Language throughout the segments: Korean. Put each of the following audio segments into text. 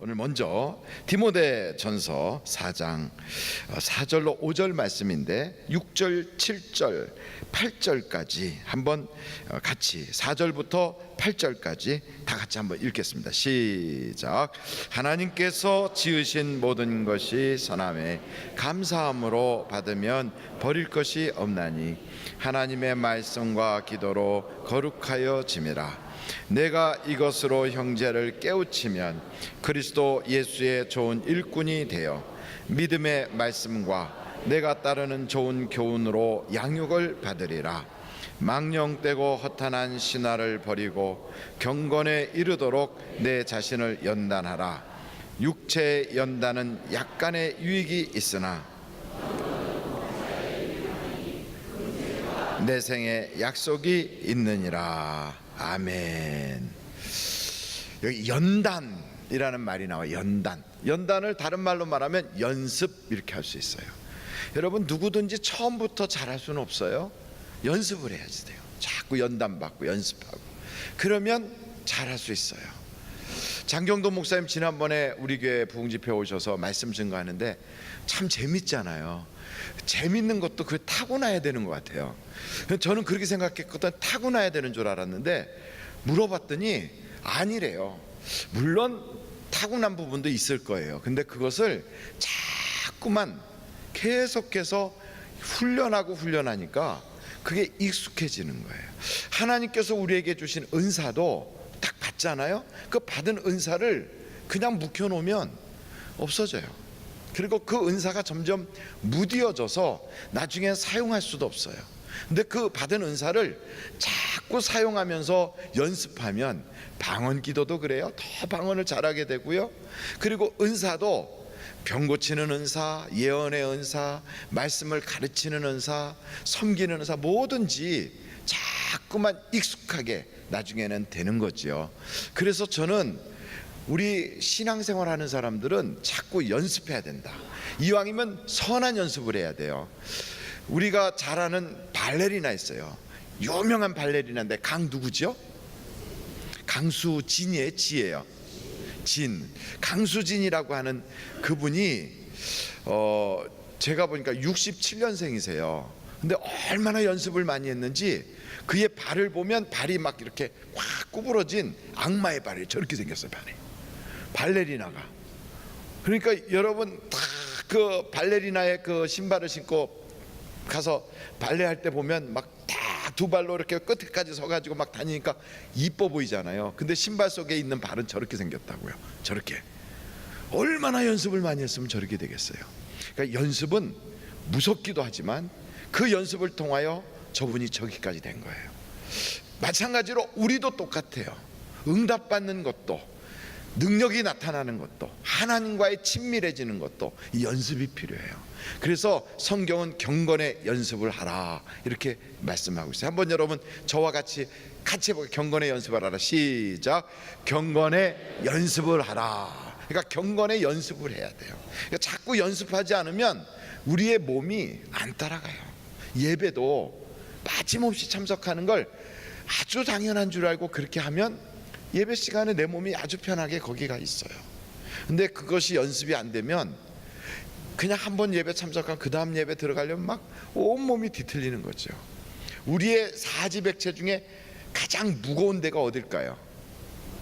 오늘 먼저 디모데전서 4장 4절로 5절 말씀인데 6절, 7절, 8절까지 한번 같이 4절부터 8절까지 다 같이 한번 읽겠습니다. 시작. 하나님께서 지으신 모든 것이 선함에 감사함으로 받으면 버릴 것이 없나니 하나님의 말씀과 기도로 거룩하여 짐이라. 내가 이것으로 형제를 깨우치면 그리스도 예수의 좋은 일꾼이 되어 믿음의 말씀과 내가 따르는 좋은 교훈으로 양육을 받으리라. 망령되고 허탄한 신화를 버리고 경건에 이르도록 내 자신을 연단하라. 육체의 연단은 약간의 유익이 있으나 내 생에 약속이 있느니라. 아멘. 여기 연단이라는 말이 나와요. 연단을 다른 말로 말하면 연습 이렇게 할 수 있어요. 여러분 누구든지 처음부터 잘할 수는 없어요. 연습을 해야지 돼요. 자꾸 연단받고 연습하고 그러면 잘할 수 있어요. 장경도 목사님 지난번에 우리 교회 부흥집회 오셔서 말씀 증거하는데 참 재밌잖아요. 재밌는 것도 그게 타고나야 되는 것 같아요. 저는 그렇게 생각했거든. 타고나야 되는 줄 알았는데 물어봤더니 아니래요. 물론 타고난 부분도 있을 거예요. 근데 그것을 자꾸만 계속해서 훈련하니까 그게 익숙해지는 거예요. 하나님께서 우리에게 주신 은사도 딱 받잖아요. 그 받은 은사를 그냥 묵혀놓으면 없어져요. 그리고 그 은사가 점점 무뎌져서 나중에 사용할 수도 없어요. 근데 그 받은 은사를 자꾸 사용하면서 연습하면 방언 기도도 그래요. 더 방언을 잘하게 되고요. 그리고 은사도 병 고치는 은사, 예언의 은사, 말씀을 가르치는 은사, 섬기는 은사 뭐든지 자꾸만 익숙하게 나중에는 되는 거죠. 그래서 저는 우리 신앙생활하는 사람들은 자꾸 연습해야 된다. 이왕이면 선한 연습을 해야 돼요. 우리가 잘 아는 발레리나 있어요. 유명한 발레리나인데 누구죠? 강수진이에요, 지예요. 강수진이라고 하는 그분이 제가 보니까 67년생이세요. 근데 얼마나 연습을 많이 했는지 그의 발을 보면 발이 막 이렇게 확 구부러진 악마의 발이 저렇게 생겼어요. 발레리나가. 그러니까 여러분 다 그 발레리나의 그 신발을 신고 가서 발레할 때 보면 막 다 두 발로 이렇게 끝까지 서가지고 막 다니니까 이뻐 보이잖아요. 근데 신발 속에 있는 발은 저렇게 생겼다고요. 저렇게. 얼마나 연습을 많이 했으면 저렇게 되겠어요. 그러니까 연습은 무섭기도 하지만 그 연습을 통하여 저분이 저기까지 된 거예요. 마찬가지로 우리도 똑같아요. 응답받는 것도 능력이 나타나는 것도 하나님과의 친밀해지는 것도 이 연습이 필요해요. 그래서 성경은 경건의 연습을 하라 이렇게 말씀하고 있어요. 한번 여러분 저와 같이 해볼게요. 경건의 연습을 하라. 시작. 경건의 연습을 하라. 그러니까 경건의 연습을 해야 돼요. 그러니까 자꾸 연습하지 않으면 우리의 몸이 안 따라가요. 예배도 빠짐없이 참석하는 걸 아주 당연한 줄 알고 그렇게 하면 예배 시간에 내 몸이 아주 편하게 거기가 있어요. 근데 그것이 연습이 안 되면 그냥 한번 예배 참석하면 그 다음 예배 들어가려면 막 온몸이 뒤틀리는 거죠. 우리의 사지백체 중에 가장 무거운 데가 어딜까요?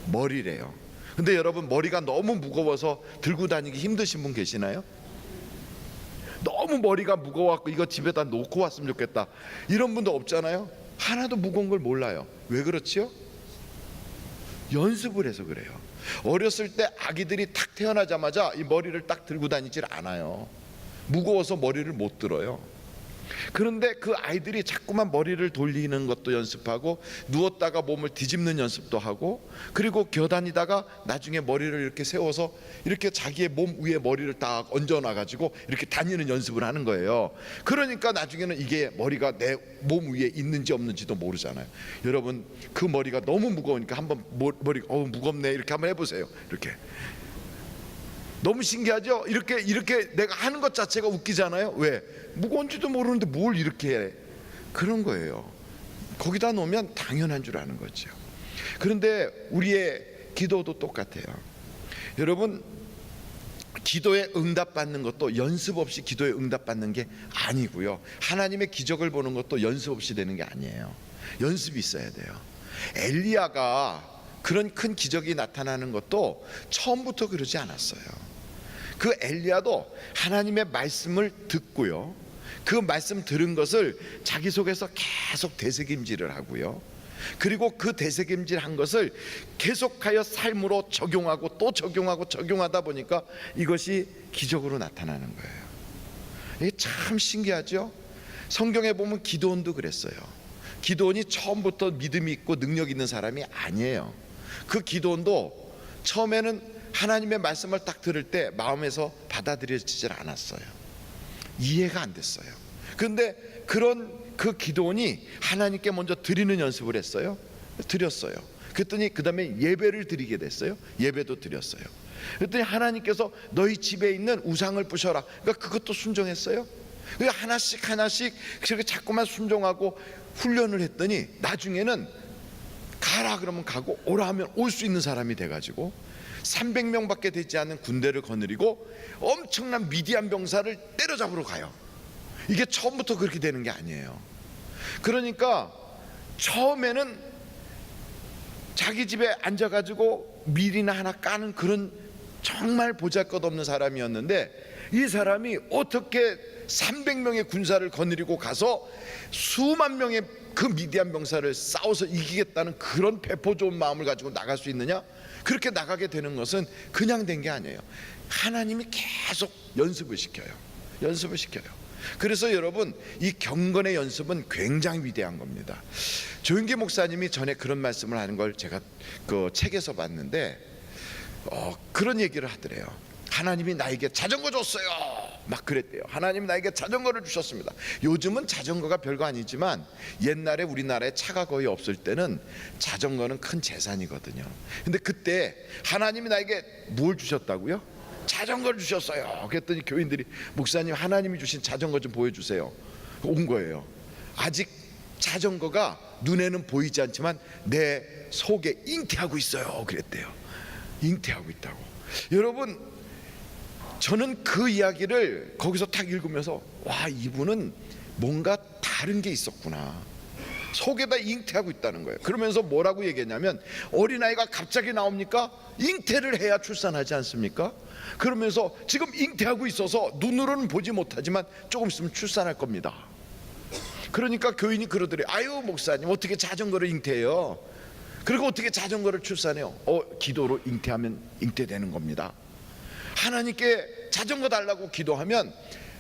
머리래요. 근데 여러분 머리가 너무 무거워서 들고 다니기 힘드신 분 계시나요? 너무 머리가 무거워갖고 이거 집에다 놓고 왔으면 좋겠다 이런 분도 없잖아요. 하나도 무거운 걸 몰라요. 왜 그렇지요? 연습을 해서 그래요. 어렸을 때 아기들이 탁 태어나자마자 이 머리를 딱 들고 다니질 않아요. 무거워서 머리를 못 들어요. 그런데 그 아이들이 자꾸만 머리를 돌리는 것도 연습하고 누웠다가 몸을 뒤집는 연습도 하고 그리고 겨다니다가 나중에 머리를 이렇게 세워서 이렇게 자기의 몸 위에 머리를 딱 얹어놔 가지고 이렇게 다니는 연습을 하는 거예요. 그러니까 나중에는 이게 머리가 내 몸 위에 있는지 없는지도 모르잖아요. 여러분 그 머리가 너무 무거우니까 한번 머리가 무겁네 이렇게 한번 해보세요. 이렇게 너무 신기하죠? 이렇게 내가 하는 것 자체가 웃기잖아요. 왜? 무거운지도 모르는데 뭘 이렇게 해? 그런 거예요. 거기다 놓으면 당연한 줄 아는 거죠. 그런데 우리의 기도도 똑같아요. 여러분, 기도에 응답받는 것도 연습 없이 기도에 응답받는 게 아니고요, 하나님의 기적을 보는 것도 연습 없이 되는 게 아니에요. 연습이 있어야 돼요. 엘리야가 그런 큰 기적이 나타나는 것도 처음부터 그러지 않았어요. 그 엘리야도 하나님의 말씀을 듣고요, 그 말씀 들은 것을 자기 속에서 계속 되새김질을 하고요, 그리고 그 되새김질한 것을 계속하여 삶으로 적용하고 또 적용하다 보니까 이것이 기적으로 나타나는 거예요. 이게 참 신기하죠. 성경에 보면 기드온도 그랬어요. 기드온이 처음부터 믿음이 있고 능력 있는 사람이 아니에요. 그 기드온도 처음에는 하나님의 말씀을 딱 들을 때 마음에서 받아들여지질 않았어요. 이해가 안 됐어요. 그런데 그 기드온이 하나님께 먼저 드리는 연습을 했어요. 드렸어요. 그랬더니 그 다음에 예배를 드리게 됐어요. 예배도 드렸어요. 그랬더니 하나님께서 너희 집에 있는 우상을 부셔라. 그러니까 그것도 순종했어요. 하나씩 그렇게 자꾸만 순종하고 훈련을 했더니 나중에는 가라 그러면 가고 오라 하면 올 수 있는 사람이 돼가지고 300명밖에 되지 않는 군대를 거느리고 엄청난 미디안 병사를 때려잡으러 가요. 이게 처음부터 그렇게 되는 게 아니에요. 그러니까 처음에는 자기 집에 앉아가지고 밀이나 하나 까는 그런 정말 보잘것없는 사람이었는데, 이 사람이 어떻게 300명의 군사를 거느리고 가서 수만 명의 그 미디안 병사를 싸워서 이기겠다는 그런 배포 좋은 마음을 가지고 나갈 수 있느냐? 그렇게 나가게 되는 것은 그냥 된 게 아니에요. 하나님이 계속 연습을 시켜요. 그래서 여러분, 이 경건의 연습은 굉장히 위대한 겁니다. 조윤기 목사님이 전에 그런 말씀을 하는 걸 제가 그 책에서 봤는데 그런 얘기를 하더래요. 하나님이 나에게 자전거 줬어요. 막 그랬대요. 하나님이 나에게 자전거를 주셨습니다. 요즘은 자전거가 별거 아니지만 옛날에 우리나라에 차가 거의 없을 때는 자전거는 큰 재산이거든요. 근데 그때 하나님이 나에게 뭘 주셨다고요? 자전거를 주셨어요. 그랬더니 교인들이 목사님, 하나님이 주신 자전거 좀 보여주세요. 온 거예요. 아직 자전거가 눈에는 보이지 않지만 내 속에 잉태하고 있어요. 그랬대요. 잉태하고 있다고. 여러분, 저는 그 이야기를 거기서 딱 읽으면서 와, 이분은 뭔가 다른 게 있었구나. 속에다 잉태하고 있다는 거예요. 그러면서 뭐라고 얘기했냐면, 어린아이가 갑자기 나옵니까? 잉태를 해야 출산하지 않습니까? 그러면서 지금 잉태하고 있어서 눈으로는 보지 못하지만 조금 있으면 출산할 겁니다. 그러니까 교인이 그러더래요. 아유 목사님, 어떻게 자전거를 잉태해요? 그리고 어떻게 자전거를 출산해요? 기도로 잉태하면 잉태되는 겁니다. 하나님께 자전거 달라고 기도하면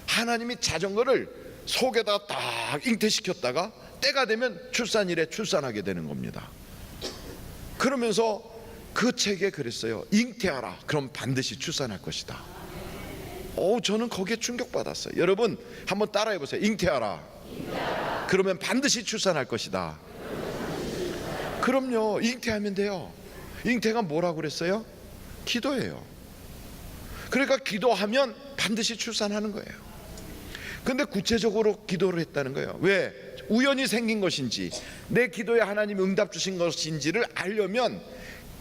하나님이 자전거를 속에다 딱 잉태시켰다가 때가 되면 출산일에 출산하게 되는 겁니다. 그러면서 그 책에 그랬어요. 잉태하라, 그럼 반드시 출산할 것이다. 저는 거기에 충격받았어요. 여러분 한번 따라해 보세요. 잉태하라, 그러면 반드시 출산할 것이다. 그럼요, 잉태하면 돼요. 잉태가 뭐라고 그랬어요? 기도예요. 그러니까 기도하면 반드시 출산하는 거예요. 근데 구체적으로 기도를 했다는 거예요. 왜? 우연히 생긴 것인지 내 기도에 하나님이 응답 주신 것인지를 알려면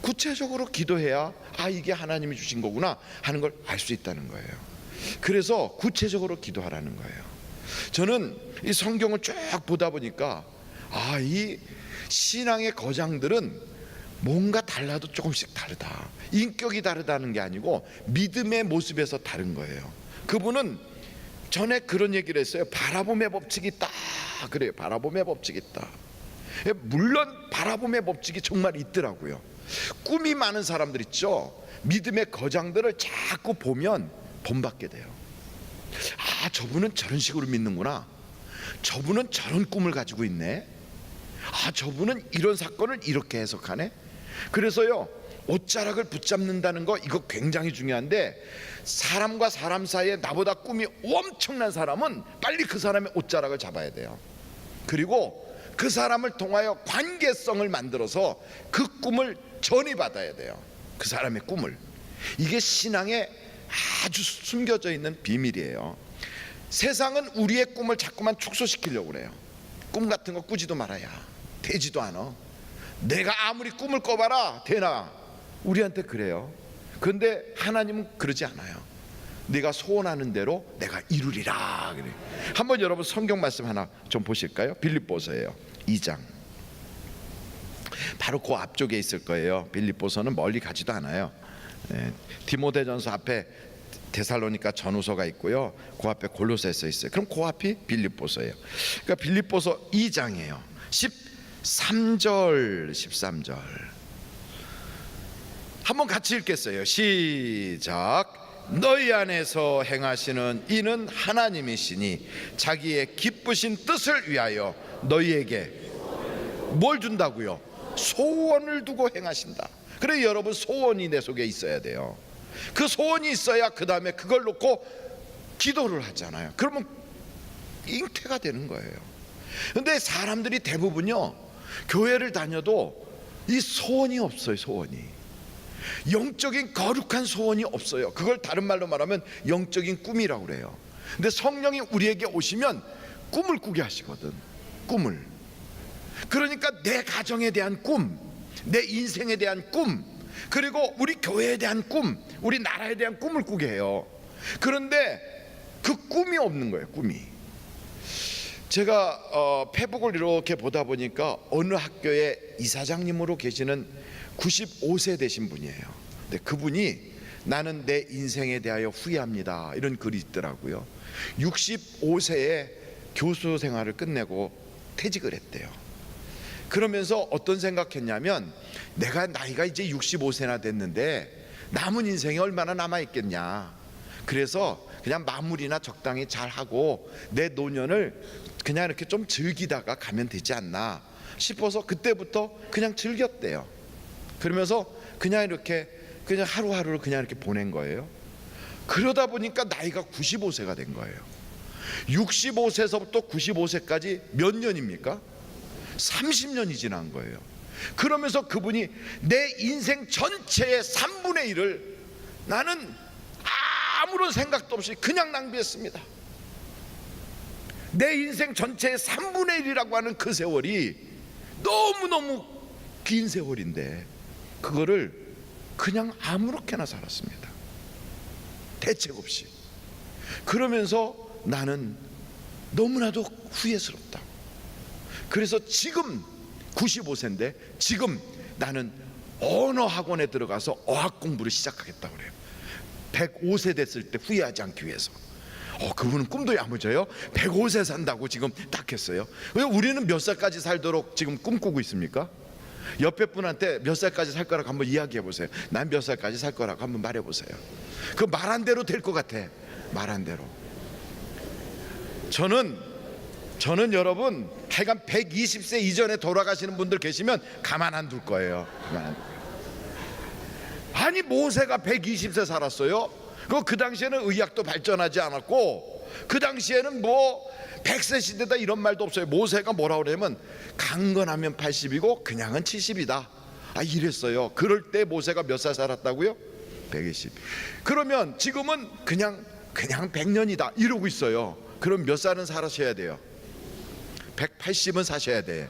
구체적으로 기도해야 이게 하나님이 주신 거구나 하는 걸 알 수 있다는 거예요. 그래서 구체적으로 기도하라는 거예요. 저는 이 성경을 쭉 보다 보니까 이 신앙의 거장들은 뭔가 달라도 조금씩 다르다. 인격이 다르다는 게 아니고 믿음의 모습에서 다른 거예요. 그분은 전에 그런 얘기를 했어요. 바라봄의 법칙이 있다. 그래요. 바라봄의 법칙이 있다. 물론 바라봄의 법칙이 정말 있더라고요. 꿈이 많은 사람들 있죠. 믿음의 거장들을 자꾸 보면 본받게 돼요. 저분은 저런 식으로 믿는구나. 저분은 저런 꿈을 가지고 있네. 저분은 이런 사건을 이렇게 해석하네. 그래서요, 옷자락을 붙잡는다는 거 이거 굉장히 중요한데, 사람과 사람 사이에 나보다 꿈이 엄청난 사람은 빨리 그 사람의 옷자락을 잡아야 돼요. 그리고 그 사람을 통하여 관계성을 만들어서 그 꿈을 전이받아야 돼요. 그 사람의 꿈을. 이게 신앙에 아주 숨겨져 있는 비밀이에요. 세상은 우리의 꿈을 자꾸만 축소시키려고 그래요. 꿈 같은 거 꾸지도 말아야 되지도 않아. 내가 아무리 꿈을 꿔봐라 되나? 우리한테 그래요. 그런데 하나님은 그러지 않아요. 네가 소원하는 대로 내가 이루리라 그래. 한번 여러분 성경 말씀 하나 좀 보실까요? 빌립보서예요. 2장. 바로 그 앞쪽에 있을 거예요. 빌립보서는 멀리 가지도 않아요. 디모데전서 앞에 데살로니가 전후서가 있고요. 그 앞에 골로새서 있어요. 그럼 그 앞이 빌립보서예요. 그러니까 빌립보서 2장이에요. 13절 13절 한번 같이 읽겠어요. 시작. 너희 안에서 행하시는 이는 하나님이시니 자기의 기쁘신 뜻을 위하여 너희에게 뭘 준다고요? 소원을 두고 행하신다. 그래 여러분 소원이 내 속에 있어야 돼요. 그 소원이 있어야 그 다음에 그걸 놓고 기도를 하잖아요. 그러면 잉태가 되는 거예요. 근데 사람들이 대부분요 교회를 다녀도 이 소원이 없어요. 소원이 영적인 거룩한 소원이 없어요. 그걸 다른 말로 말하면 영적인 꿈이라고 그래요. 근데 성령이 우리에게 오시면 꿈을 꾸게 하시거든. 꿈을. 그러니까 내 가정에 대한 꿈, 내 인생에 대한 꿈, 그리고 우리 교회에 대한 꿈, 우리 나라에 대한 꿈을 꾸게 해요. 그런데 그 꿈이 없는 거예요. 꿈이. 제가 페북을 이렇게 보다 보니까 어느 학교에 이사장님으로 계시는 95세 되신 분이에요. 근데 그분이 나는 내 인생에 대하여 후회합니다 이런 글이 있더라고요. 65세에 교수 생활을 끝내고 퇴직을 했대요. 그러면서 어떤 생각했냐면 내가 나이가 이제 65세나 됐는데 남은 인생이 얼마나 남아있겠냐. 그래서 그냥 마무리나 적당히 잘하고 내 노년을 그냥 이렇게 좀 즐기다가 가면 되지 않나 싶어서 그때부터 그냥 즐겼대요. 그러면서 그냥 이렇게 그냥 하루하루를 그냥 이렇게 보낸 거예요. 그러다 보니까 나이가 95세가 된 거예요. 65세서부터 95세까지 몇 년입니까? 30년이 지난 거예요. 그러면서 그분이 내 인생 전체의 3분의 1을 나는 아무런 생각도 없이 그냥 낭비했습니다. 내 인생 전체의 3분의 1이라고 하는 그 세월이 너무너무 긴 세월인데 그거를 그냥 아무렇게나 살았습니다. 대책 없이. 그러면서 나는 너무나도 후회스럽다. 그래서 지금 95세인데 지금 나는 언어 학원에 들어가서 어학 공부를 시작하겠다고 그래요. 105세 됐을 때 후회하지 않기 위해서. 그분은 꿈도 야무져요. 105세 산다고 지금 딱 했어요. 왜 우리는 몇 살까지 살도록 지금 꿈꾸고 있습니까? 옆에 분한테 몇 살까지 살 거라고 한번 이야기해 보세요. 난 몇 살까지 살 거라고 한번 말해 보세요. 그 말한 대로 될 것 같아. 말한 대로. 저는 여러분 하여간 120세 이전에 돌아가시는 분들 계시면 가만 안 둘 거예요. 가만 안 둘 거예요. 아니 모세가 120세 살았어요. 그 당시에는 의학도 발전하지 않았고 그 당시에는 뭐 100세 시대다 이런 말도 없어요. 모세가 뭐라고 그러냐면 강건하면 80이고 그냥은 70이다 이랬어요. 그럴 때 모세가 몇 살 살았다고요? 120. 그러면 지금은 그냥 100년이다 이러고 있어요. 그럼 몇 살은 살아셔야 돼요? 180은 사셔야 돼.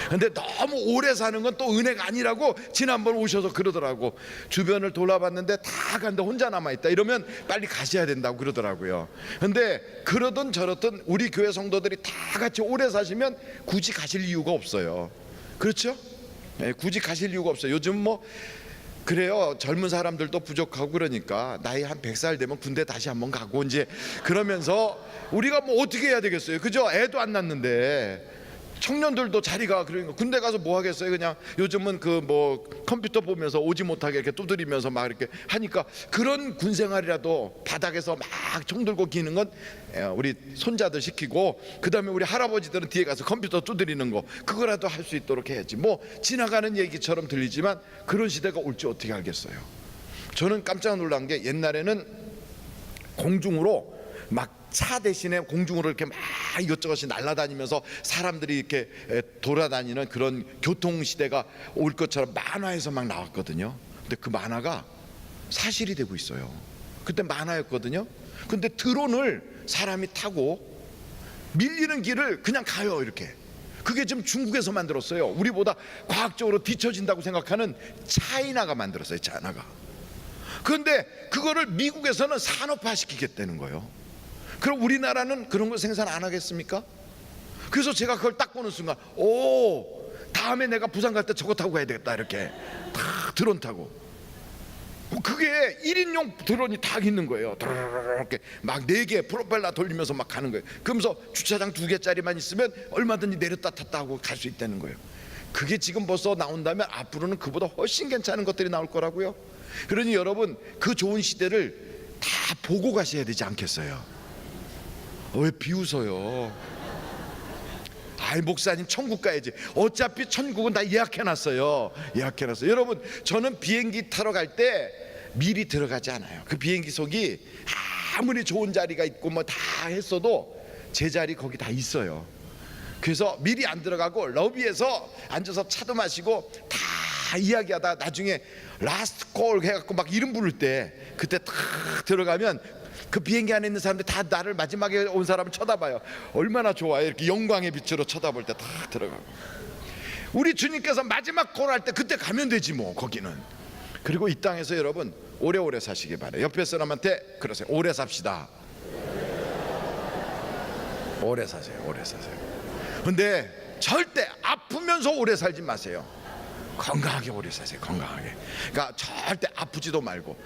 근데 너무 오래 사는 건 또 은혜가 아니라고 지난번 오셔서 그러더라고. 주변을 돌아봤는데 다 간데 혼자 남아있다 이러면 빨리 가셔야 된다고 그러더라고요. 근데 그러든 저러든 우리 교회 성도들이 다 같이 오래 사시면 굳이 가실 이유가 없어요. 그렇죠? 네, 굳이 가실 이유가 없어요. 요즘 뭐 그래요. 젊은 사람들도 부족하고 그러니까 나이 한 100살 되면 군대 다시 한번 가고 이제 그러면서 우리가 뭐 어떻게 해야 되겠어요. 그죠? 애도 안 낳는데 청년들도 자리가 그러니까 군대 가서 뭐 하겠어요. 그냥 요즘은 그 뭐 컴퓨터 보면서 오지 못하게 이렇게 두드리면서 막 이렇게 하니까 그런 군 생활이라도 바닥에서 막 총 들고 기는 건 우리 손자들 시키고 그다음에 우리 할아버지들은 뒤에 가서 컴퓨터 두드리는 거 그거라도 할 수 있도록 해야지. 뭐 지나가는 얘기처럼 들리지만 그런 시대가 올지 어떻게 알겠어요. 저는 깜짝 놀란 게 옛날에는 공중으로 막 차 대신에 공중으로 이렇게 막 이것저것이 날아다니면서 사람들이 이렇게 돌아다니는 그런 교통 시대가 올 것처럼 만화에서 막 나왔거든요. 근데 그 만화가 사실이 되고 있어요. 그때 만화였거든요. 근데 드론을 사람이 타고 밀리는 길을 그냥 가요. 이렇게. 그게 지금 중국에서 만들었어요. 우리보다 과학적으로 뒤처진다고 생각하는 차이나가 만들었어요. 차이나가. 그런데 그거를 미국에서는 산업화 시키겠다는 거예요. 그럼 우리나라는 그런 거 생산 안 하겠습니까? 그래서 제가 그걸 딱 보는 순간, 오, 다음에 내가 부산 갈 때 저거 타고 가야 되겠다. 이렇게 다 드론 타고. 그게 1인용 드론이 딱 있는 거예요. 이렇게 막 4개 프로펠러 돌리면서 막 가는 거예요. 그러면서 주차장 2개짜리만 있으면 얼마든지 내렸다 탔다 하고 갈 수 있다는 거예요. 그게 지금 벌써 나온다면 앞으로는 그보다 훨씬 괜찮은 것들이 나올 거라고요. 그러니 여러분, 그 좋은 시대를 다 보고 가셔야 되지 않겠어요? 왜 비웃어요? 아이, 목사님 천국 가야지. 어차피 천국은 다 예약해놨어요. 예약해놨어요. 여러분, 저는 비행기 타러 갈 때 미리 들어가지 않아요. 그 비행기 속이 아무리 좋은 자리가 있고 뭐 다 했어도 제 자리 거기 다 있어요. 그래서 미리 안 들어가고 러비에서 앉아서 차도 마시고 다 이야기하다 나중에 라스트 콜 해갖고 막 이름 부를 때 그때 탁 들어가면 그 비행기 안에 있는 사람들 다 나를 마지막에 온 사람을 쳐다봐요. 얼마나 좋아요. 이렇게 영광의 빛으로 쳐다볼 때 다 들어가고. 우리 주님께서 마지막 콜 할 때 그때 가면 되지 뭐. 거기는. 그리고 이 땅에서 여러분 오래오래 사시기 바래요. 옆에 사람한테 그러세요. 오래 삽시다. 오래 사세요. 오래 사세요. 근데 절대 아프면서 오래 살지 마세요. 건강하게 오래 사세요. 건강하게. 그러니까 절대 아프지도 말고.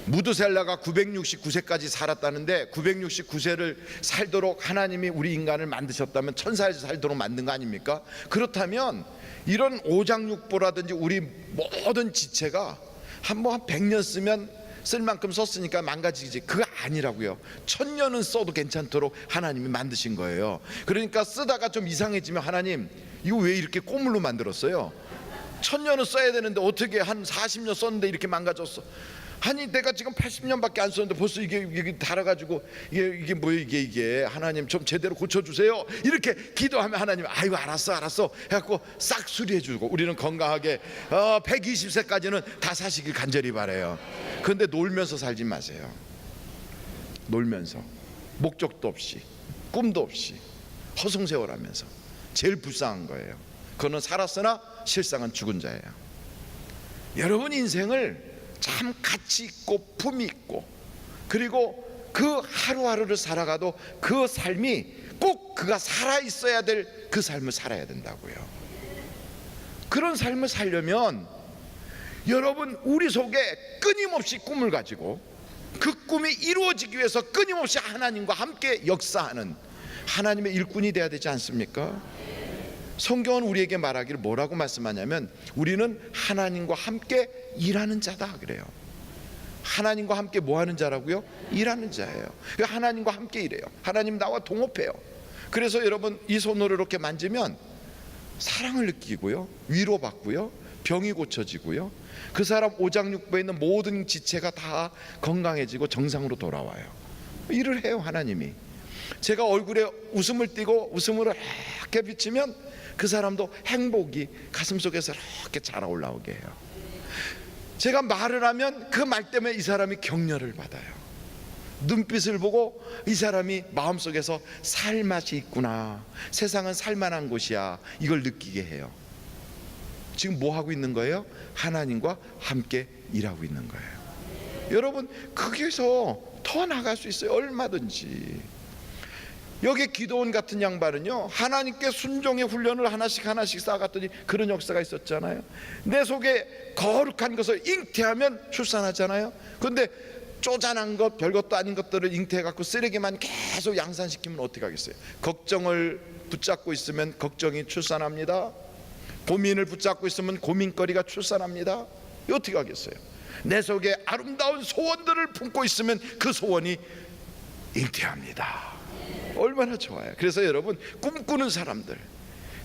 무드셀라가 969세까지 살았다는데 969세를 살도록 하나님이 우리 인간을 만드셨다면 천사에서 살도록 만든 거 아닙니까? 그렇다면 이런 오장육부라든지 우리 모든 지체가 한 100년 쓰면 쓸 만큼 썼으니까 망가지지, 그거 아니라고요. 1000년은 써도 괜찮도록 하나님이 만드신 거예요. 그러니까 쓰다가 좀 이상해지면 하나님 이거 왜 이렇게 꼬물로 만들었어요? 1000년은 써야 되는데 어떻게 한 40년 썼는데 이렇게 망가졌어? 아니 내가 지금 80년밖에 안 썼는데 벌써 이게 달아가지고 이게 뭐예요? 이게 하나님 좀 제대로 고쳐주세요. 이렇게 기도하면 하나님 아이고 알았어 해갖고 싹 수리해주고 우리는 건강하게 120세까지는 다 사시길 간절히 바라요. 그런데 놀면서 살지 마세요. 놀면서 목적도 없이 꿈도 없이 허송세월하면서 제일 불쌍한 거예요. 그거는 살았으나 실상은 죽은 자예요. 여러분 인생을 참 가치 있고 품이 있고 그리고 그 하루하루를 살아가도 그 삶이 꼭 그가 살아 있어야 될 그 삶을 살아야 된다고요. 그런 삶을 살려면 여러분 우리 속에 끊임없이 꿈을 가지고 그 꿈이 이루어지기 위해서 끊임없이 하나님과 함께 역사하는 하나님의 일꾼이 돼야 되지 않습니까? 성경은 우리에게 말하기를 뭐라고 말씀하냐면 우리는 하나님과 함께 일하는 자다 그래요. 하나님과 함께 뭐 하는 자라고요? 일하는 자예요. 하나님과 함께 일해요. 하나님 나와 동업해요. 그래서 여러분 이 손으로 이렇게 만지면 사랑을 느끼고요, 위로받고요, 병이 고쳐지고요, 그 사람 오장육부에 있는 모든 지체가 다 건강해지고 정상으로 돌아와요. 일을 해요 하나님이. 제가 얼굴에 웃음을 띠고 웃음으로 이렇게 비치면 그 사람도 행복이 가슴속에서 이렇게 자라 올라오게 해요. 제가 말을 하면 그 말 때문에 이 사람이 격려를 받아요. 눈빛을 보고 이 사람이 마음속에서 살 맛이 있구나, 세상은 살만한 곳이야, 이걸 느끼게 해요. 지금 뭐 하고 있는 거예요? 하나님과 함께 일하고 있는 거예요. 여러분 거기서 더 나갈 수 있어요. 얼마든지. 여기 기도원 같은 양반은요 하나님께 순종의 훈련을 하나씩 쌓아갔더니 그런 역사가 있었잖아요. 내 속에 거룩한 것을 잉태하면 출산하잖아요. 그런데 쪼잔한 것 별것도 아닌 것들을 잉태해갖고 쓰레기만 계속 양산시키면 어떻게 하겠어요? 걱정을 붙잡고 있으면 걱정이 출산합니다. 고민을 붙잡고 있으면 고민거리가 출산합니다. 어떻게 하겠어요? 내 속에 아름다운 소원들을 품고 있으면 그 소원이 잉태합니다. 얼마나 좋아요. 그래서 여러분 꿈꾸는 사람들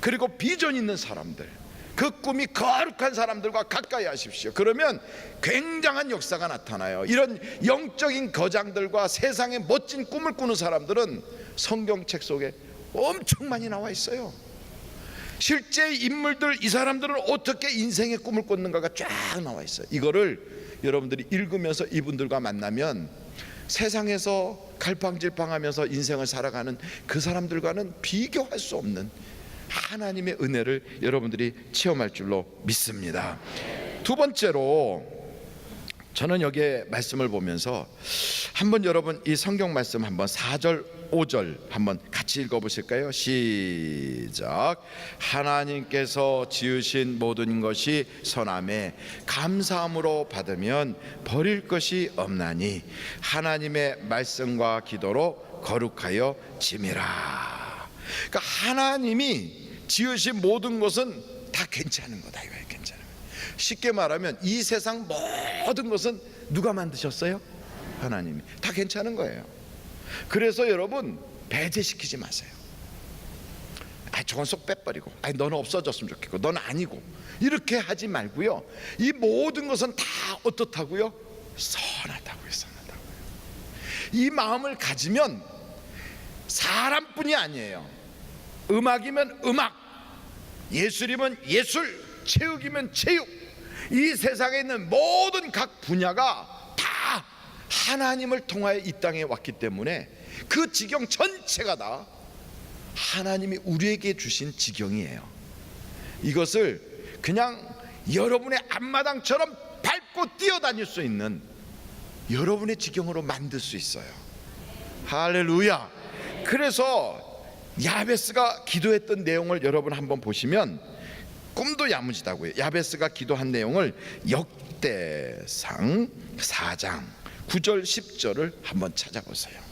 그리고 비전 있는 사람들, 그 꿈이 거룩한 사람들과 가까이 하십시오. 그러면 굉장한 역사가 나타나요. 이런 영적인 거장들과 세상의 멋진 꿈을 꾸는 사람들은 성경책 속에 엄청 많이 나와 있어요. 실제 인물들, 이 사람들은 어떻게 인생의 꿈을 꿨는가가 쫙 나와 있어요. 이거를 여러분들이 읽으면서 이분들과 만나면 세상에서 갈팡질팡하면서 인생을 살아가는 그 사람들과는 비교할 수 없는 하나님의 은혜를 여러분들이 체험할 줄로 믿습니다. 두 번째로 저는 여기에 말씀을 보면서 한번 여러분 이 성경 말씀 한번 4절 5절 한번 같이 읽어보실까요? 시작. 하나님께서 지으신 모든 것이 선함에 감사함으로 받으면 버릴 것이 없나니 하나님의 말씀과 기도로 거룩하여 짐이라. 그러니까 하나님이 지으신 모든 것은 다 괜찮은 거다 이거예요. 괜찮은 거. 쉽게 말하면 이 세상 모든 것은 누가 만드셨어요? 하나님이. 다 괜찮은 거예요. 그래서 여러분 배제시키지 마세요. 저건 쏙 빼버리고 너는 없어졌으면 좋겠고 너는 아니고 이렇게 하지 말고요. 이 모든 것은 다 어떻다고요? 선하다고요. 선하다고요. 이 마음을 가지면 사람뿐이 아니에요. 음악이면 음악, 예술이면 예술, 체육이면 체육, 이 세상에 있는 모든 각 분야가 다 하나님을 통하여 이 땅에 왔기 때문에 그 지경 전체가 다 하나님이 우리에게 주신 지경이에요. 이것을 그냥 여러분의 앞마당처럼 밟고 뛰어다닐 수 있는 여러분의 지경으로 만들 수 있어요. 할렐루야. 그래서 야베스가 기도했던 내용을 여러분 한번 보시면 꿈도 야무지다고요. 야베스가 기도한 내용을 역대상 4장 9절 10절을 한번 찾아보세요.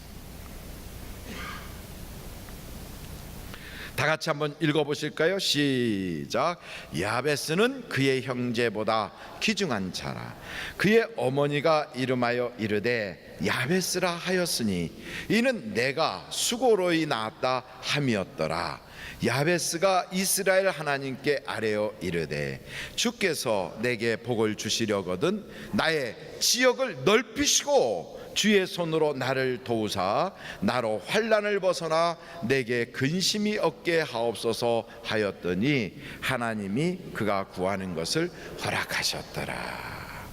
다 같이 한번 읽어보실까요? 시작. 야베스는 그의 형제보다 귀중한 자라. 그의 어머니가 이름하여 이르되 야베스라 하였으니 이는 내가 수고로이 낳았다 함이었더라. 야베스가 이스라엘 하나님께 아뢰어 이르되 주께서 내게 복을 주시려거든 나의 지역을 넓히시고 주의 손으로 나를 도우사 나로 환난을 벗어나 내게 근심이 없게 하옵소서 하였더니 하나님이 그가 구하는 것을 허락하셨더라.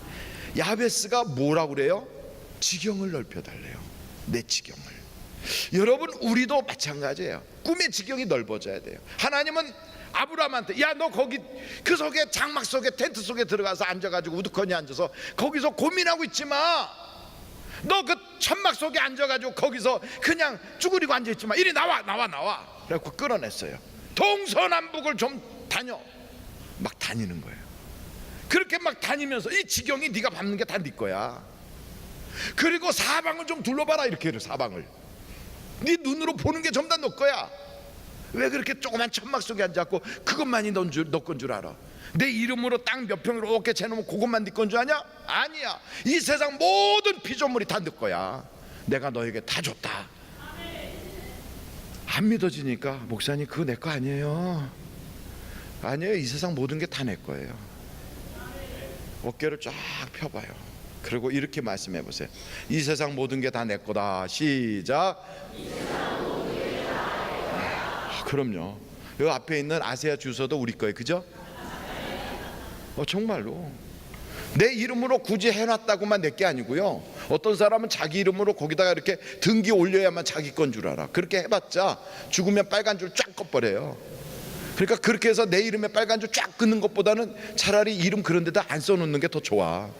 야베스가 뭐라고 그래요? 지경을 넓혀달래요. 내 지경을. 여러분 우리도 마찬가지예요. 꿈의 지경이 넓어져야 돼요. 하나님은 아브라함한테 야 너 거기 그 속에 장막 속에 텐트 속에 들어가서 앉아가지고 우두커니 앉아서 거기서 고민하고 있지 마. 너 그 천막 속에 앉아가지고 거기서 그냥 쭈그리고 앉아있지 마. 이리 나와. 그래갖고 끌어냈어요. 동서남북을 좀 다녀. 막 다니는 거예요. 그렇게 막 다니면서 이 지경이 네가 밟는 게 다 네 거야. 그리고 사방을 좀 둘러봐라. 이렇게 해요. 사방을 네 눈으로 보는 게 전부 다 너 거야. 왜 그렇게 조그만 천막 속에 앉아갖고 그것만이 너 건 줄 알아? 내 이름으로 땅 몇 평을 이렇게 재놓으면 그것만 네 건 줄 아냐? 아니야. 이 세상 모든 피조물이 다 네 거야. 내가 너에게 다 줬다. 안 믿어지니까 목사님 그거 내 거 아니에요. 아니에요. 이 세상 모든 게 다 내 거예요. 어깨를 쫙 펴봐요. 그리고 이렇게 말씀해 보세요. 이 세상 모든 게 다 내 거다. 시작. 그럼요. 여기 앞에 있는 아세아 주소도 우리 거예요. 그죠? 정말로 내 이름으로 굳이 해놨다고만 내 게 아니고요. 어떤 사람은 자기 이름으로 거기다가 이렇게 등기 올려야만 자기 건 줄 알아. 그렇게 해봤자 죽으면 빨간 줄 쫙 꺼버려요. 그러니까 그렇게 해서 내 이름에 빨간 줄 쫙 긋는 것보다는 차라리 이름 그런 데다 안 써놓는 게 더 좋아.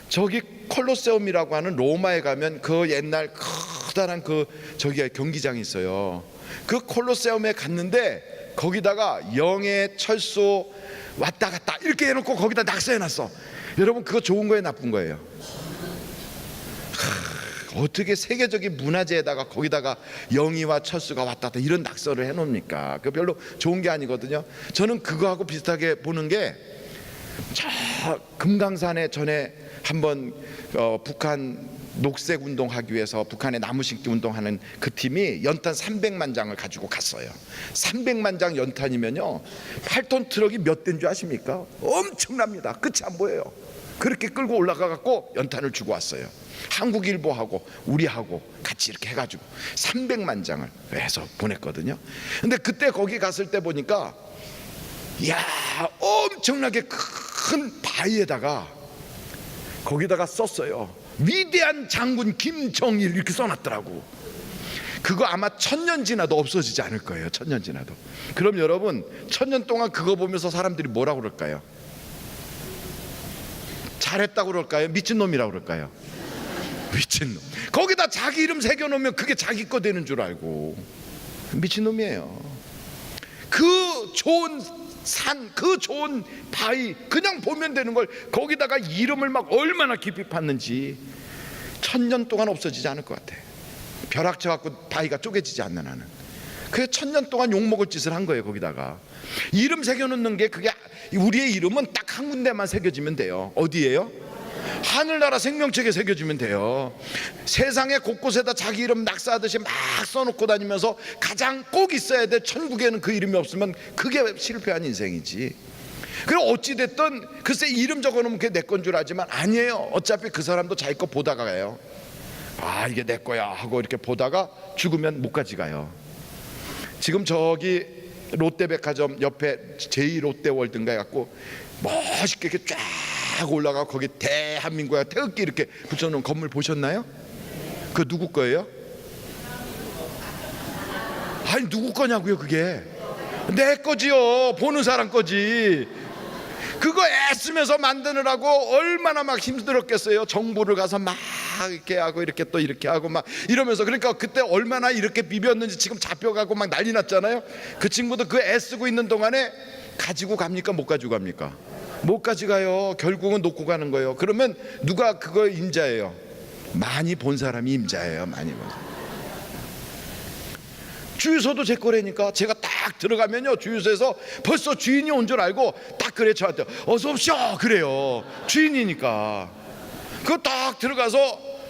저기 콜로세움이라고 하는 로마에 가면 그 옛날 커다란 그 저기 경기장이 있어요. 그 콜로세움에 갔는데 거기다가 영의 철수 왔다 갔다 이렇게 해놓고 거기다 낙서해놨어. 여러분 그거 좋은 거예요, 나쁜 거예요? 어떻게 세계적인 문화재에다가 거기다가 영희와 철수가 왔다 갔다 이런 낙서를 해놓습니까? 그거 별로 좋은 게 아니거든요. 저는 그거하고 비슷하게 보는 게 저 금강산에 전에 한번 북한 녹색 운동하기 위해서 북한에 나무 심기 운동하는 그 팀이 연탄 300만 장을 가지고 갔어요. 300만 장 연탄이면요 8톤 트럭이 몇 대인 줄 아십니까? 엄청납니다. 끝이 안 보여요. 그렇게 끌고 올라가 갖고 연탄을 주고 왔어요. 한국일보하고 우리하고 같이 이렇게 해가지고 300만 장을 해서 보냈거든요. 근데 그때 거기 갔을 때 보니까 야 엄청나게 큰 바위에다가 거기다가 썼어요. 위대한 장군 김정일 이렇게 써놨더라고. 그거 아마 1000년 지나도 없어지지 않을 거예요. 1000년 지나도. 그럼 여러분 1000년 동안 그거 보면서 사람들이 뭐라고 그럴까요? 잘했다고 그럴까요? 미친놈이라고 그럴까요? 미친놈. 거기다 자기 이름 새겨놓으면 그게 자기 거 되는 줄 알고 미친놈이에요. 그 좋은 산, 그 좋은 바위 그냥 보면 되는 걸 거기다가 이름을 막 얼마나 깊이 팠는지 1000년 동안 없어지지 않을 것 같아. 벼락쳐 갖고 바위가 쪼개지지 않는 한은. 그래서 1000년 동안 욕먹을 짓을 한 거예요. 거기다가 이름 새겨놓는 게, 그게 우리의 이름은 딱 한 군데만 새겨지면 돼요. 어디예요? 하늘나라 생명책에 새겨주면 돼요. 세상에 곳곳에다 자기 이름 낙서하듯이 막 써놓고 다니면서 가장 꼭 있어야 돼 천국에는 그 이름이 없으면 그게 실패한 인생이지. 그리고 어찌됐든 글쎄 이름 적어놓으면 그게 내 건 줄 알지만 아니에요. 어차피 그 사람도 자기 거 보다가 가요. 아 이게 내 거야 하고 이렇게 보다가 죽으면 못 가져가요. 지금 저기 롯데백화점 옆에 제2롯데월드인가 해갖고 멋있게 이렇게 쫙 올라가 거기 대한민국에 태극기 이렇게 붙여놓은 건물 보셨나요? 그거 누구 거예요? 아니 누구 거냐고요? 그게 내 거지요. 보는 사람 거지. 그거 애쓰면서 만드느라고 얼마나 막 힘들었겠어요. 정부를 가서 막 이렇게 하고 이렇게 또 이렇게 하고 막 이러면서. 그러니까 그때 얼마나 이렇게 비볐는지 지금 잡혀가고 막 난리 났잖아요. 그 친구도 그 애쓰고 있는 동안에 가지고 갑니까? 못 가지고 갑니까? 못 가져가요. 결국은 놓고 가는 거예요. 그러면 누가 그거 임자예요? 많이 본 사람이 임자예요. 많이 본 사람. 주유소도 제 거라니까. 제가 딱 들어가면요 주유소에서 벌써 주인이 온 줄 알고 딱 그래 저한테 어서 오십시오 그래요. 주인이니까. 그거 딱 들어가서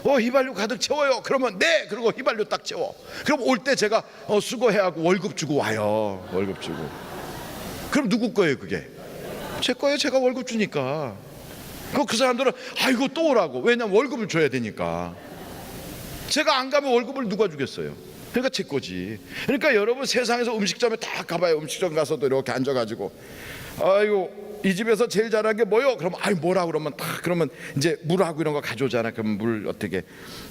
휘발유 가득 채워요. 그러면 네. 그리고 휘발유 딱 채워. 그럼 올 때 제가 수고해하고 월급 주고 와요. 월급 주고. 그럼 누구 거예요 그게? 제 거예요. 제가 월급 주니까. 그 사람들은 아이고 또 오라고. 왜냐면 월급을 줘야 되니까. 제가 안 가면 월급을 누가 주겠어요? 그러니까 제 거지. 그러니까 여러분 세상에서 음식점에 딱 가봐요. 음식점 가서도 이렇게 앉아가지고 아이고 이 집에서 제일 잘한 게 뭐요? 그러면 아이 뭐라 그러면 딱 그러면 이제 물하고 이런 거 가져오잖아. 그럼 물 어떻게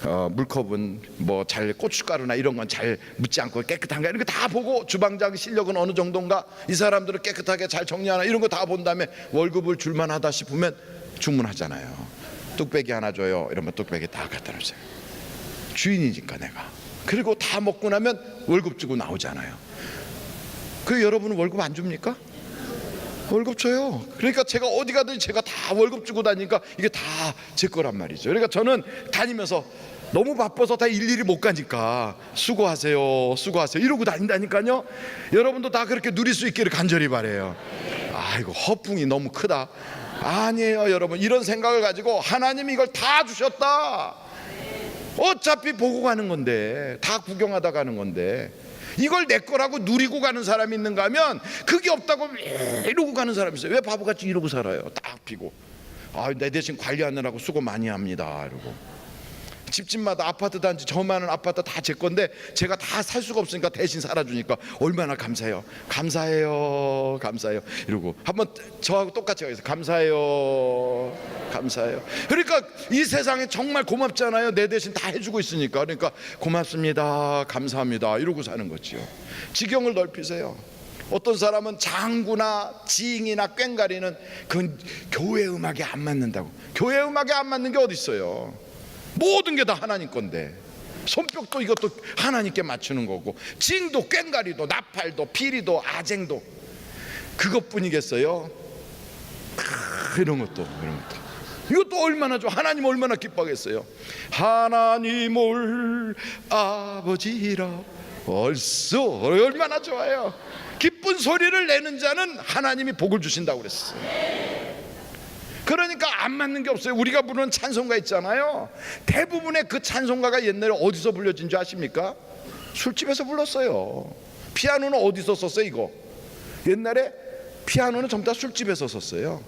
물컵은 뭐 잘 고춧가루나 이런 건 잘 묻지 않고 깨끗한가 이런 거 다 보고 주방장 실력은 어느 정도인가 이 사람들은 깨끗하게 잘 정리하나 이런 거 다 본 다음에 월급을 줄만하다 싶으면 주문하잖아요. 뚝배기 하나 줘요. 이러면 뚝배기 다 갖다 놓으세요. 주인이니까 내가. 그리고 다 먹고 나면 월급 주고 나오잖아요. 그 여러분은 월급 안 줍니까? 월급 줘요. 그러니까 제가 어디 가든지 제가 다 월급 주고 다니니까 이게 다 제 거란 말이죠. 그러니까 저는 다니면서 너무 바빠서 다 일일이 못 가니까 수고하세요 수고하세요 이러고 다닌다니까요. 여러분도 다 그렇게 누릴 수 있기를 간절히 바래요. 아이고 허풍이 너무 크다. 아니에요 여러분. 이런 생각을 가지고 하나님이 이걸 다 주셨다. 어차피 보고 가는 건데 다 구경하다 가는 건데 이걸 내 거라고 누리고 가는 사람이 있는가 하면 그게 없다고 이러고 가는 사람이 있어요. 왜 바보같이 이러고 살아요? 딱 피고 내 대신 관리하느라고 수고 많이 합니다 이러고. 집집마다 아파트 단지 저 많은 아파트 다 제 건데 제가 다 살 수가 없으니까 대신 살아주니까 얼마나 감사해요. 감사해요 감사해요 이러고 한번 저하고 똑같이 가서 감사해요 감사해요. 그러니까 이 세상에 정말 고맙잖아요. 내 대신 다 해주고 있으니까. 그러니까 고맙습니다 감사합니다 이러고 사는 거지요. 지경을 넓히세요. 어떤 사람은 장구나 지잉이나 꽹가리는 그건 교회 음악에 안 맞는다고. 교회 음악에 안 맞는 게 어디 있어요. 모든 게 다 하나님 건데. 손뼉도 이것도 하나님께 맞추는 거고 징도 꽹가리도 나팔도 피리도 아쟁도 그것뿐이겠어요. 이런 것도 이것도 얼마나 좋아. 하나님 얼마나 기뻐하겠어요. 하나님을 아버지라 벌써 얼마나 좋아요. 기쁜 소리를 내는 자는 하나님이 복을 주신다고 그랬어요. 그러니까 안 맞는 게 없어요. 우리가 부르는 찬송가 있잖아요. 대부분의 그 찬송가가 옛날에 어디서 불려진 줄 아십니까? 술집에서 불렀어요. 피아노는 어디서 썼어요? 이거 옛날에 피아노는 전부 다 술집에서 썼어요.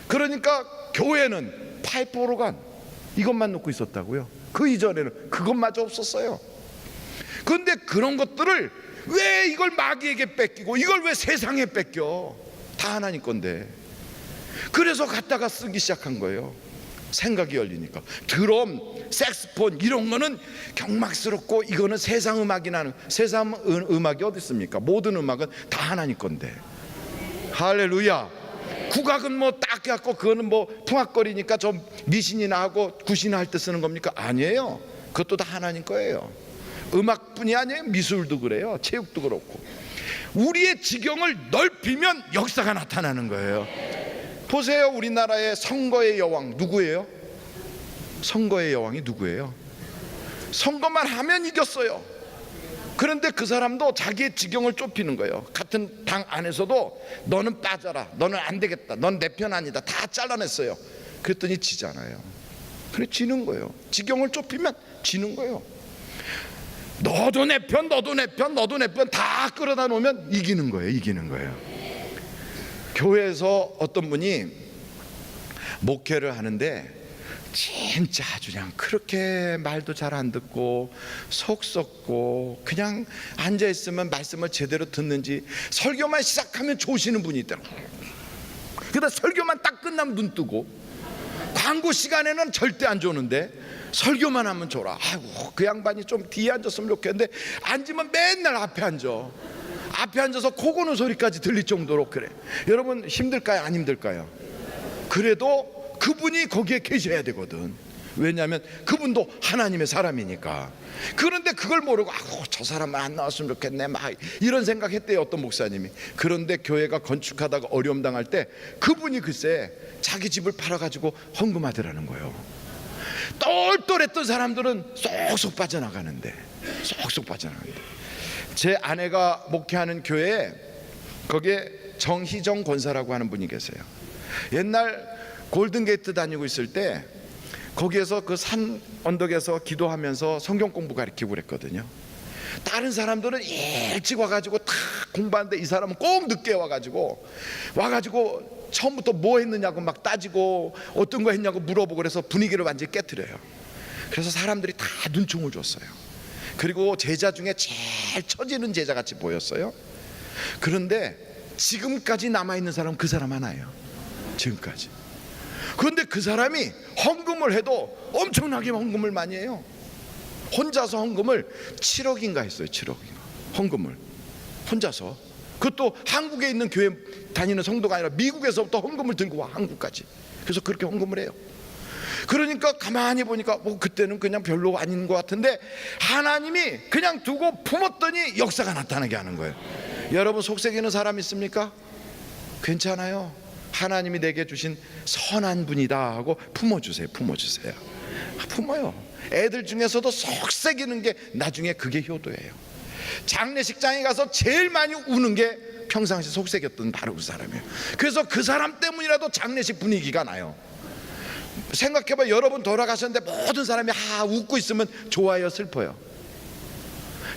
그러니까 교회는 파이프 오르간 이것만 놓고 있었다고요. 그 이전에는 그것마저 없었어요. 그런데 그런 것들을 왜 이걸 마귀에게 뺏기고 이걸 왜 세상에 뺏겨? 다 하나님 건데. 그래서 갖다가 쓰기 시작한 거예요. 생각이 열리니까. 드럼, 색스폰 이런 거는 경막스럽고 이거는 세상 음악이 나는. 세상 음악이 어디 있습니까? 모든 음악은 다 하나님 건데. 할렐루야. 국악은 뭐 딱 해갖고 그거는 뭐 풍악거리니까 좀 미신이나 하고 굿이나 할 때 쓰는 겁니까? 아니에요. 그것도 다 하나님 거예요. 음악뿐이 아니에요. 미술도 그래요. 체육도 그렇고. 우리의 지경을 넓히면 역사가 나타나는 거예요. 보세요. 우리나라의 선거의 여왕 누구예요? 선거의 여왕이 누구예요? 선거만 하면 이겼어요. 그런데 그 사람도 자기의 지경을 좁히는 거예요. 같은 당 안에서도 너는 빠져라, 너는 안 되겠다, 넌 내 편 아니다, 다 잘라냈어요. 그랬더니 지잖아요. 그래, 지는 거예요. 지경을 좁히면 지는 거예요. 너도 내 편, 너도 내 편, 너도 내 편 다 끌어다 놓으면 이기는 거예요. 이기는 거예요. 교회에서 어떤 분이 목회를 하는데 진짜 아주 그냥 그렇게 말도 잘 안 듣고 속 썩고 그냥 앉아 있으면 말씀을 제대로 듣는지, 설교만 시작하면 조시는 분이 있더라고요. 그러다 설교만 딱 끝나면 눈 뜨고, 광고 시간에는 절대 안 조는데 설교만 하면 졸아. 아이고, 그 양반이 좀 뒤에 앉았으면 좋겠는데 앉으면 맨날 앞에 앉아. 앞에 앉아서 코 고는 소리까지 들릴 정도로 그래. 여러분 힘들까요? 안 힘들까요? 그래도 그분이 거기에 계셔야 되거든. 왜냐하면 그분도 하나님의 사람이니까. 그런데 그걸 모르고 저 사람만 안 나왔으면 좋겠네 막 이런 생각했대요, 어떤 목사님이. 그런데 교회가 건축하다가 어려움 당할 때 그분이 글쎄 자기 집을 팔아가지고 헌금하더라는 거예요. 똘똘했던 사람들은 쏙쏙 빠져나가는데, 쏙쏙 빠져나가는데. 제 아내가 목회하는 교회에 거기에 정희정 권사라고 하는 분이 계세요. 옛날 골든게이트 다니고 있을 때 거기에서 그 산 언덕에서 기도하면서 성경 공부 가르치고 그랬거든요. 다른 사람들은 일찍 와가지고 다 공부하는데 이 사람은 꼭 늦게 와가지고 처음부터 뭐 했느냐고 막 따지고 어떤 거 했냐고 물어보고 그래서 분위기를 완전히 깨트려요. 그래서 사람들이 다 눈총을 줬어요. 그리고 제자 중에 제일 처지는 제자같이 보였어요. 그런데 지금까지 남아있는 사람은 그 사람 하나예요. 지금까지. 그런데 그 사람이 헌금을 해도 엄청나게 헌금을 많이 해요. 혼자서 헌금을 7억인가 했어요. 7억인가 헌금을 혼자서. 그것도 한국에 있는 교회 다니는 성도가 아니라 미국에서부터 헌금을 들고 와, 한국까지. 그래서 그렇게 헌금을 해요. 그러니까 가만히 보니까 뭐 그때는 그냥 별로 아닌 것 같은데 하나님이 그냥 두고 품었더니 역사가 나타나게 하는 거예요. 여러분 속색이는 사람 있습니까? 괜찮아요. 하나님이 내게 주신 선한 분이다 하고 품어주세요. 품어주세요. 품어요. 애들 중에서도 속색이는 게 나중에 그게 효도예요. 장례식장에 가서 제일 많이 우는 게 평상시 속색이었던 바로 그 사람이에요. 그래서 그 사람 때문이라도 장례식 분위기가 나요. 생각해봐. 여러분 돌아가셨는데 모든 사람이 웃고 있으면 좋아요, 슬퍼요?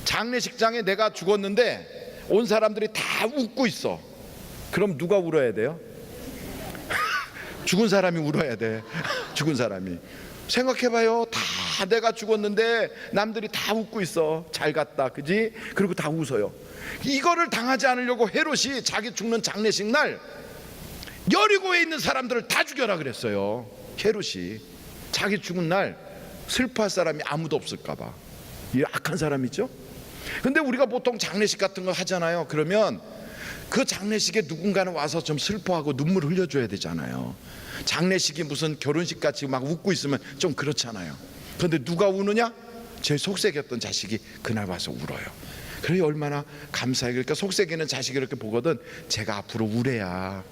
장례식장에 내가 죽었는데 온 사람들이 다 웃고 있어. 그럼 누가 울어야 돼요? 죽은 사람이 울어야 돼. 죽은 사람이. 생각해봐요. 다 내가 죽었는데 남들이 다 웃고 있어. 잘 갔다, 그지? 그리고 다 웃어요. 이거를 당하지 않으려고 헤롯이 자기 죽는 장례식 날 여리고에 있는 사람들을 다 죽여라 그랬어요. 헤롯이 자기 죽은 날 슬퍼할 사람이 아무도 없을까봐. 이 악한 사람이죠. 근데 우리가 보통 장례식 같은 거 하잖아요. 그러면 그 장례식에 누군가는 와서 좀 슬퍼하고 눈물 흘려줘야 되잖아요. 장례식이 무슨 결혼식 같이 막 웃고 있으면 좀 그렇잖아요. 그런데 누가 우느냐? 제 속색이었던 자식이 그날 와서 울어요. 그래 얼마나 감사해. 그러니까 속색이는 자식이 이렇게 보거든. 제가 앞으로 우래야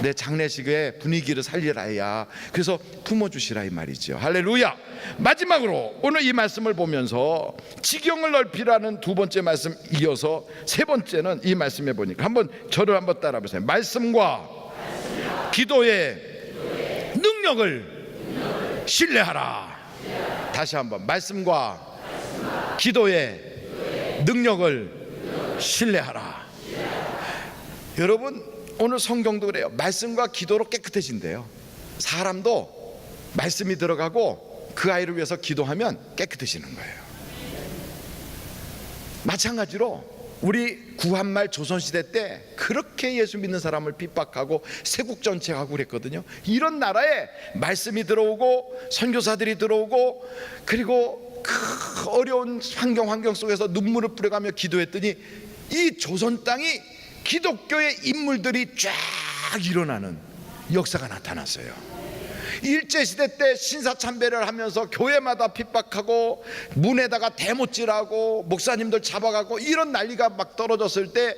내 장례식의 분위기를 살리라야. 그래서 품어주시라 이 말이죠. 할렐루야. 마지막으로 오늘 이 말씀을 보면서 지경을 넓히라는 두 번째 말씀 이어서 세 번째는 이 말씀에 보니까 한번 저를 한번 따라 보세요. 말씀과 기도의 능력을 신뢰하라. 다시 한번 말씀과 기도의 능력을 신뢰하라. 여러분 오늘 성경도 그래요. 말씀과 기도로 깨끗해진대요. 사람도 말씀이 들어가고 그 아이를 위해서 기도하면 깨끗해지는 거예요. 마찬가지로 우리 구한말 조선시대 때 그렇게 예수 믿는 사람을 핍박하고 세국정치하고 그랬거든요. 이런 나라에 말씀이 들어오고 선교사들이 들어오고 그리고 그 어려운 환경 속에서 눈물을 뿌려가며 기도했더니 이 조선 땅이 기독교의 인물들이 쫙 막 일어나는 역사가 나타났어요. 일제시대 때 신사참배를 하면서 교회마다 핍박하고 문에다가 대못질하고 목사님들 잡아가고 이런 난리가 막 떨어졌을 때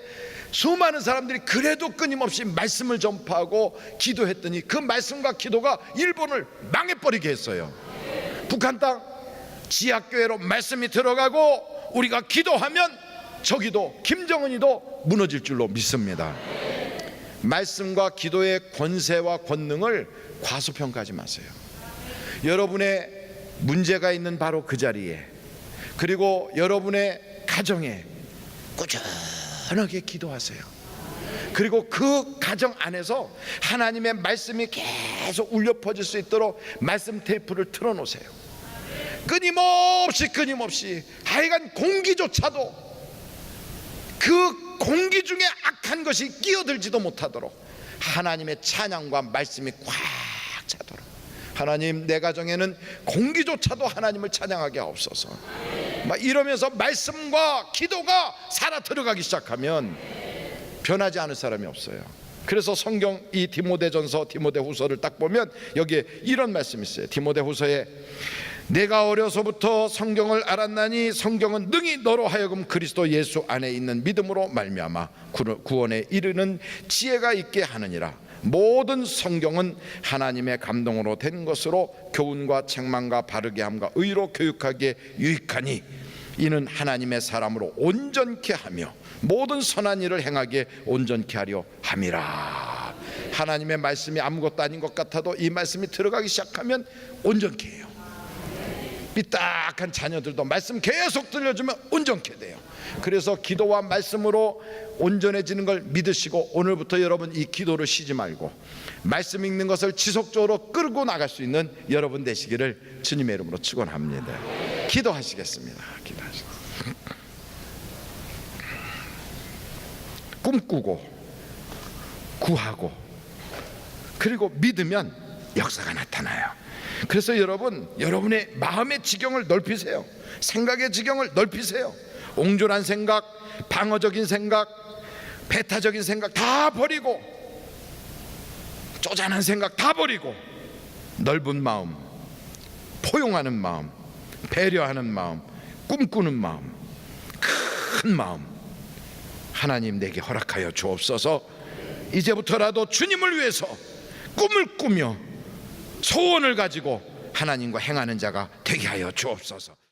수많은 사람들이 그래도 끊임없이 말씀을 전파하고 기도했더니 그 말씀과 기도가 일본을 망해버리게 했어요. 북한 땅 지하교회로 말씀이 들어가고 우리가 기도하면 저기도 김정은이도 무너질 줄로 믿습니다. 말씀과 기도의 권세와 권능을 과소평가하지 마세요. 여러분의 문제가 있는 바로 그 자리에, 그리고 여러분의 가정에 꾸준하게 기도하세요. 그리고 그 가정 안에서 하나님의 말씀이 계속 울려 퍼질 수 있도록 말씀 테이프를 틀어놓으세요. 끊임없이 하여간 공기조차도 그 공기 중에 악한 것이 끼어들지도 못하도록 하나님의 찬양과 말씀이 꽉 차도록, 하나님 내 가정에는 공기조차도 하나님을 찬양하게 하옵소서. 막 이러면서 말씀과 기도가 살아 들어가기 시작하면 변하지 않을 사람이 없어요. 그래서 성경 이 디모데전서 디모데후서를 딱 보면 여기에 이런 말씀이 있어요. 디모데후서에 내가 어려서부터 성경을 알았나니 성경은 능히 너로 하여금 그리스도 예수 안에 있는 믿음으로 말미암아 구원에 이르는 지혜가 있게 하느니라. 모든 성경은 하나님의 감동으로 된 것으로 교훈과 책망과 바르게 함과 의로 교육하기에 유익하니 이는 하나님의 사람으로 온전케 하며 모든 선한 일을 행하기에 온전케 하려 함이라. 하나님의 말씀이 아무것도 아닌 것 같아도 이 말씀이 들어가기 시작하면 온전케 해요. 삐딱한 자녀들도 말씀 계속 들려주면 온전케 돼요. 그래서 기도와 말씀으로 온전해지는 걸 믿으시고 오늘부터 여러분 이 기도를 쉬지 말고 말씀 읽는 것을 지속적으로 끌고 나갈 수 있는 여러분 되시기를 주님의 이름으로 축원합니다. 기도하시겠습니다. 기도하시겠습니다. 꿈꾸고 구하고 그리고 믿으면 역사가 나타나요. 그래서 여러분의 마음의 지경을 넓히세요. 생각의 지경을 넓히세요. 옹졸한 생각, 방어적인 생각, 배타적인 생각 다 버리고, 쪼잔한 생각 다 버리고 넓은 마음, 포용하는 마음, 배려하는 마음, 꿈꾸는 마음, 큰 마음 하나님 내게 허락하여 주옵소서. 이제부터라도 주님을 위해서 꿈을 꾸며 소원을 가지고 하나님과 행하는 자가 되게 하여 주옵소서.